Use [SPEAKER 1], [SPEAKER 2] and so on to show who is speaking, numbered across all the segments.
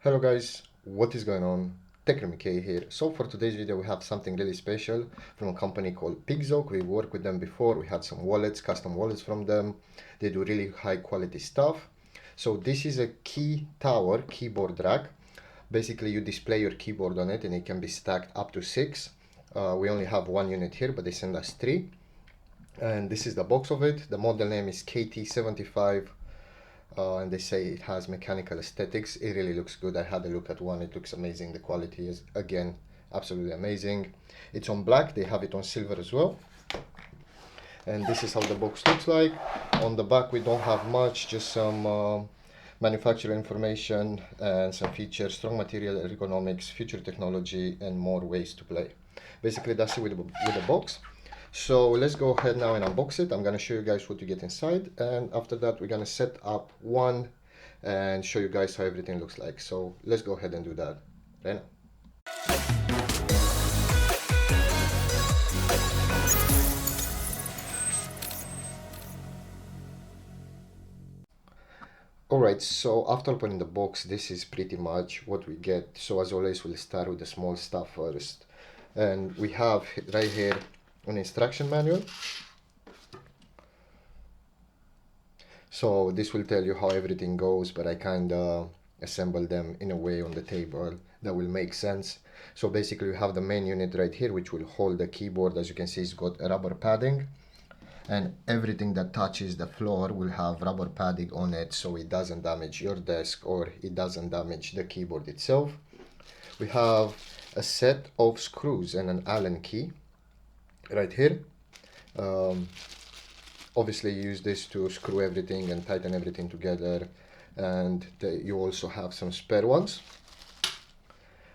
[SPEAKER 1] Hello guys, what is going on? Techroomuk here. So for today's video we have something really special from a company called Peakzook. We worked with them before, we had some wallets, custom wallets from them. They do really high quality stuff. So this is a key tower keyboard rack. Basically you display your keyboard on it and it can be stacked up to 6. We only have one unit here, but they send us 3. And this is the box of it. The model name is KT75. And they say it has mechanical aesthetics. It really looks good. I had a look at one. It looks amazing. The quality is, again, absolutely amazing. It's on black. They have it on silver as well. And this is how the box looks like. On the back we don't have much, just some manufacturer information and some features, strong material, ergonomics, future technology, and more ways to play. Basically that's it with the box. So let's go ahead now and unbox it. I'm gonna show you guys what you get inside, and after that we're gonna set up one and show you guys how everything looks like. So let's go ahead and do that right now. Alright, so after opening the box, this is pretty much what we get. So as always, we'll start with the small stuff first. And we have right here an instruction manual. So this will tell you how everything goes, but I kind of assemble them in a way on the table that will make sense. So basically we have the main unit right here, which will hold the keyboard. As you can see, it's got rubber padding, and everything that touches the floor will have rubber padding on it, so it doesn't damage your desk or it doesn't damage the keyboard itself. We have a set of screws and an Allen key right here. Obviously you use this to screw everything and tighten everything together, and you also have some spare ones.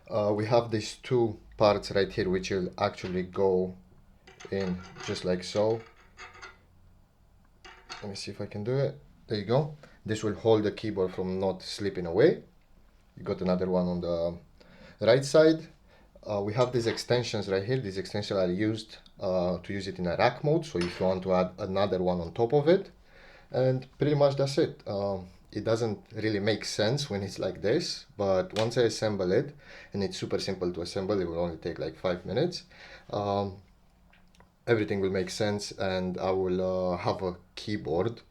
[SPEAKER 1] We have these two parts right here which will actually go in just like so. Let me see if I can do it. There you go. This will hold the keyboard from not slipping away. You got another one on the right side. We have these extensions right here. These extensions are used to use it in a rack mode, so if you want to add another one on top of it. And pretty much that's it. It doesn't really make sense when it's like this, but once I assemble it, and it's super simple to assemble, it will only take like 5 minutes. Everything will make sense, and I will have a keyboard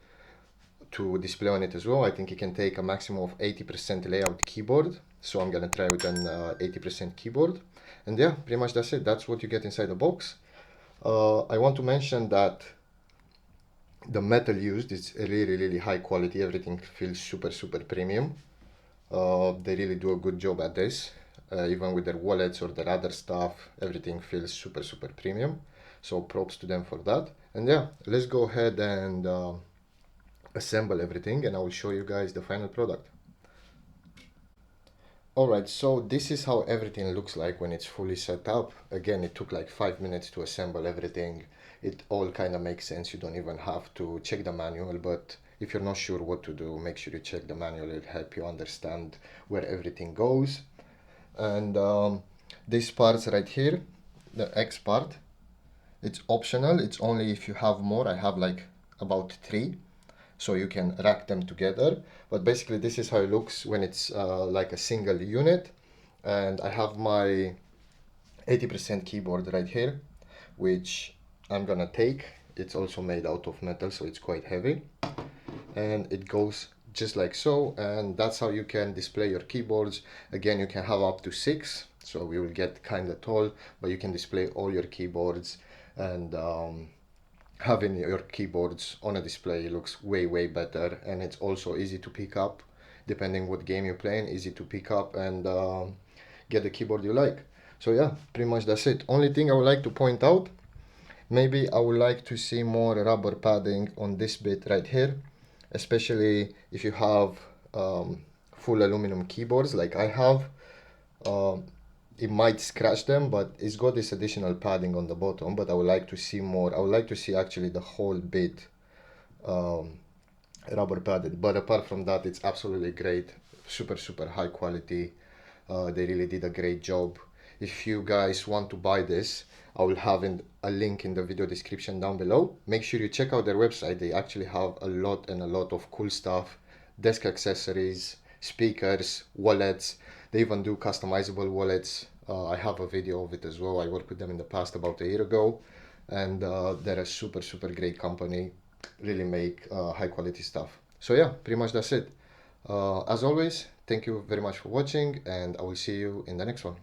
[SPEAKER 1] to display on it as well. I think it can take a maximum of 80% layout keyboard, so I'm gonna try with an 80% keyboard. And yeah, pretty much that's it. That's what you get inside the box. I want to mention that the metal used is really high quality. Everything feels super premium. They really do a good job at this. Even with their wallets or their other stuff, everything feels super premium. So props to them for that. And yeah, let's go ahead and assemble everything, and I will show you guys the final product. Alright, so this is how everything looks like when it's fully set up. Again, it took like 5 minutes to assemble everything. It all kind of makes sense. You don't even have to check the manual, but if you're not sure what to do, make sure you check the manual. It'll help you understand where everything goes. And these parts right here, the X part, it's optional. It's only if you have more. I have like about 3, so you can rack them together. But basically this is how it looks when it's like a single unit. And I have my 80% keyboard right here, which I'm gonna take. It's also made out of metal, so it's quite heavy, and it goes just like so. And that's how you can display your keyboards. Again, you can have up to 6, so we will get kind of tall, but you can display all your keyboards. And having your keyboards on a display looks way better, and it's also easy to pick up depending what game you're playing. Easy to pick up and get the keyboard you like. So yeah, pretty much that's it. Only thing I would like to point out, maybe I would like to see more rubber padding on this bit right here, especially if you have full aluminum keyboards like I have. It might scratch them, but it's got this additional padding on the bottom. But I would like to see more. I would like to see actually the whole bit rubber padded. But apart from that, it's absolutely great. Super high quality. They really did a great job. If you guys want to buy this, I will have a link in the video description down below. Make sure you check out their website. They actually have a lot of cool stuff, desk accessories, speakers, wallets. They even do customizable wallets. I have a video of it as well. I worked with them in the past about a year ago, and they're a super, super great company. Really make high quality stuff. So yeah, pretty much that's it. As always, thank you very much for watching, and I will see you in the next one.